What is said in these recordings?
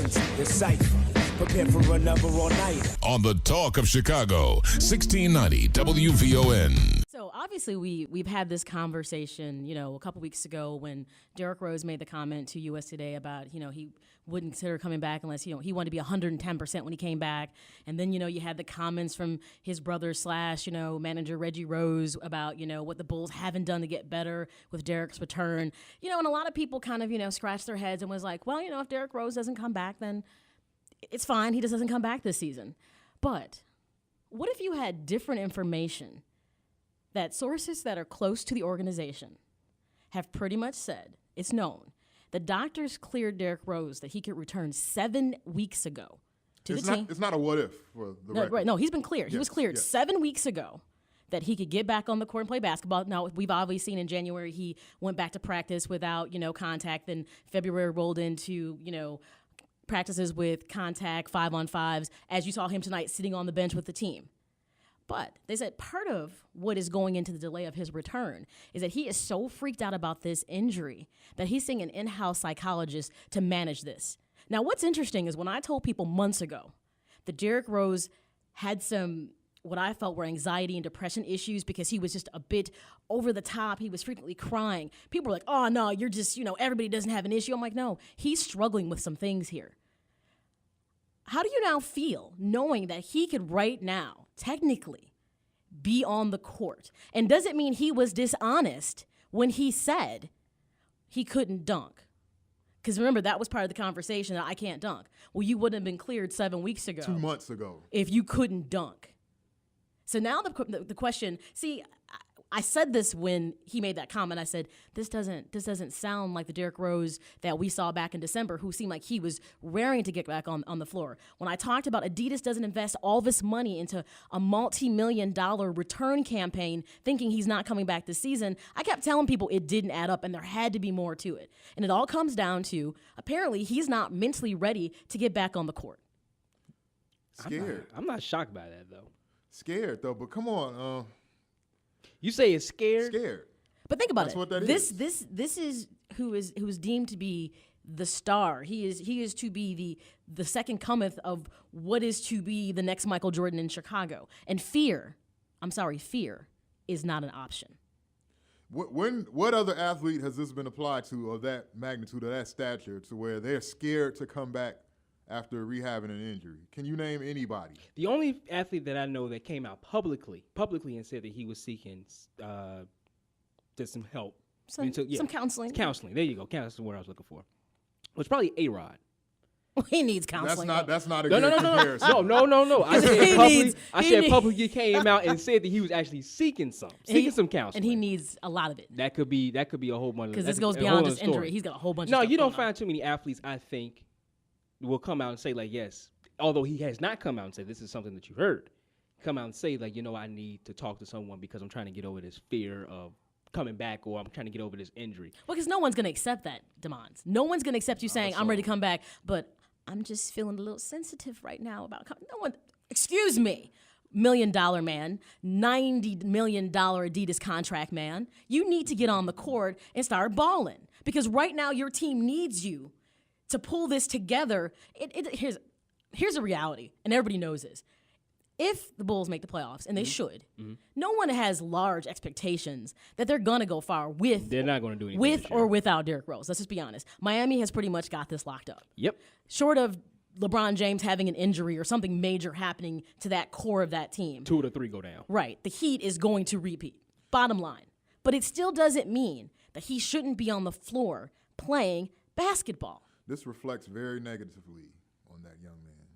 Jones, it's Cypher. Prepare for another all-nighter. On the Talk of Chicago, 1690 WVON. So obviously we've had this conversation, a couple weeks ago when Derrick Rose made the comment to US Today about, he wouldn't consider coming back unless, he wanted to be 110% when he came back. And then, you had the comments from his brother / manager Reggie Rose about, what the Bulls haven't done to get better with Derrick's return. And a lot of people kind of, scratched their heads and was like, well, if Derrick Rose doesn't come back, then it's fine. He just doesn't come back this season. But what if you had different information that sources that are close to the organization have pretty much said, it's known, the doctors cleared Derrick Rose that he could return 7 weeks ago to the team. It's not a what if for the record. Right, no, he's been cleared. Yes, he was cleared yes. 7 weeks ago that he could get back on the court and play basketball. Now, we've obviously seen in January he went back to practice without, contact. Then February rolled into, practices with contact, 5-on-5s, as you saw him tonight sitting on the bench with the team. But they said part of what is going into the delay of his return is that he is so freaked out about this injury that he's seeing an in-house psychologist to manage this. Now, what's interesting is when I told people months ago that Derrick Rose had some what I felt were anxiety and depression issues because he was just a bit over the top. He was frequently crying. People were like, oh, no, you're just, everybody doesn't have an issue. I'm like, no, he's struggling with some things here. How do you now feel knowing that he could right now, technically, be on the court? And does it mean he was dishonest when he said he couldn't dunk? Because remember, that was part of the conversation that I can't dunk. Well, you wouldn't have been cleared 7 weeks ago. 2 months ago. If you couldn't dunk. So now the question, see, I said this when he made that comment. I said, this doesn't sound like the Derrick Rose that we saw back in December, who seemed like he was raring to get back on the floor. When I talked about Adidas doesn't invest all this money into a multi-million-dollar return campaign thinking he's not coming back this season, I kept telling people it didn't add up and there had to be more to it. And it all comes down to, apparently, he's not mentally ready to get back on the court. Scared. I'm not shocked by that, though. Scared, though, but come on. You say it's scared? Scared. But think about That's it. what that this is. is who is deemed to be the star. He is to be the second cometh of what is to be the next Michael Jordan in Chicago. And fear is not an option. What other athlete has this been applied to of that magnitude, of that stature, to where they're scared to come back after rehabbing an injury? Can you name anybody? The only athlete that I know that came out publicly and said that he was seeking just some help. Some counseling. Counseling. There you go. Counseling is what I was looking for. It was probably A-Rod. He needs counseling. That's not a good comparison. No. I said publicly he came out and said that he was actually seeking some counseling. And he needs a lot of it. That could be a whole bunch of, because this goes beyond just injury. He's got a whole bunch of stuff. No, you don't find too many athletes, I think, will come out and say, like, yes, although he has not come out and say this is something that you heard, come out and say, like, I need to talk to someone because I'm trying to get over this fear of coming back, or I'm trying to get over this injury. Well, because no one's going to accept that, Demons. No one's going to accept you saying, I'm ready to come back, but I'm just feeling a little sensitive right now about coming. No one, excuse me, $1 million man, $90 million Adidas contract man. You need to get on the court and start balling, because right now your team needs you to pull this together. Here's a reality, and everybody knows this. If the Bulls make the playoffs, and they should, no one has large expectations that they're going to go far with. They're not going to do anything with or without Derrick Rose. Let's just be honest. Miami has pretty much got this locked up. Yep. Short of LeBron James having an injury or something major happening to that core of that team. 2 to 3 go down. Right. The Heat is going to repeat. Bottom line. But it still doesn't mean that he shouldn't be on the floor playing basketball. This reflects very negatively on that young man.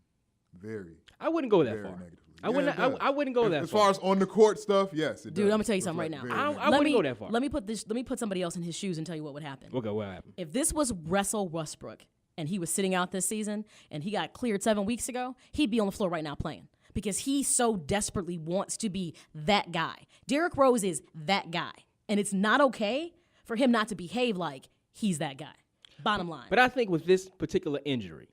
Very. I wouldn't go that far. Negatively. I wouldn't go that far. As far as on the court stuff, yes, it does. Dude, I'm gonna tell you something right now. I wouldn't go that far. Let me put somebody else in his shoes and tell you what would happen. Okay, what happened? If this was Russell Westbrook and he was sitting out this season and he got cleared 7 weeks ago, he'd be on the floor right now playing, because he so desperately wants to be that guy. Derrick Rose is that guy, and it's not okay for him not to behave like he's that guy. Bottom line. But I think with this particular injury,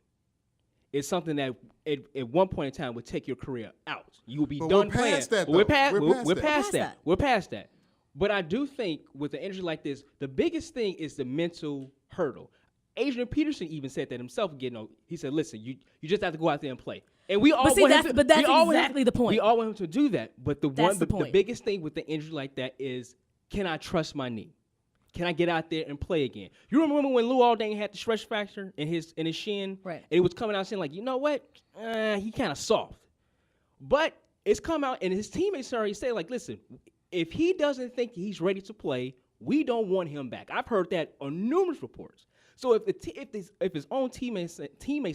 it's something that at one point in time would take your career out. You will be done playing. We're past that. We're past that. But I do think with an injury like this, the biggest thing is the mental hurdle. Adrian Peterson even said that himself. He said, "Listen, you just have to go out there and play." And we all But see, want him that's- to, but that's we all want him- exactly the point. We all want him to do that. But That's the the point. biggest thing with the injury like that is, can I trust my knee? Can I get out there and play again? You remember when Lou Aldang had the stress fracture in his shin, Right? And he was coming out saying like, you know what, he kind of soft. But it's come out, and his teammates already say like, listen, if he doesn't think he's ready to play, we don't want him back. I've heard that on numerous reports. So if his own teammates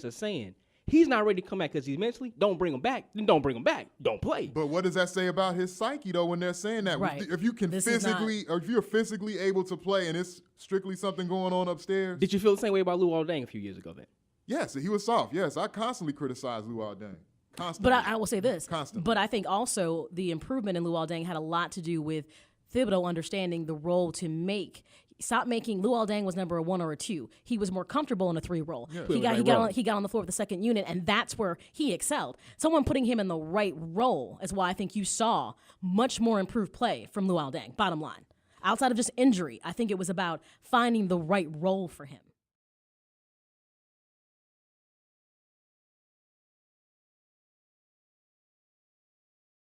are saying he's not ready to come back because he's mentally, don't bring him back, then don't bring him back. Don't play. But what does that say about his psyche though when they're saying that? Right. If you can This is not- physically, or if you're physically able to play, and it's strictly something going on upstairs. Did you feel the same way about Lou Aldang a few years ago then? Yes, he was soft. Yes, I constantly criticize Lou Aldang. Constantly. But I will say this. Constantly. But I think also the improvement in Lou Aldang had a lot to do with Thibodeau understanding the role to make. Stop making Lou Aldang was number 1 or a 2. He was more comfortable in a 3 role. He got on the floor with the second unit, and that's where he excelled. Someone putting him in the right role is why I think you saw much more improved play from Lou Aldang. Bottom line, outside of just injury, I think it was about finding the right role for him.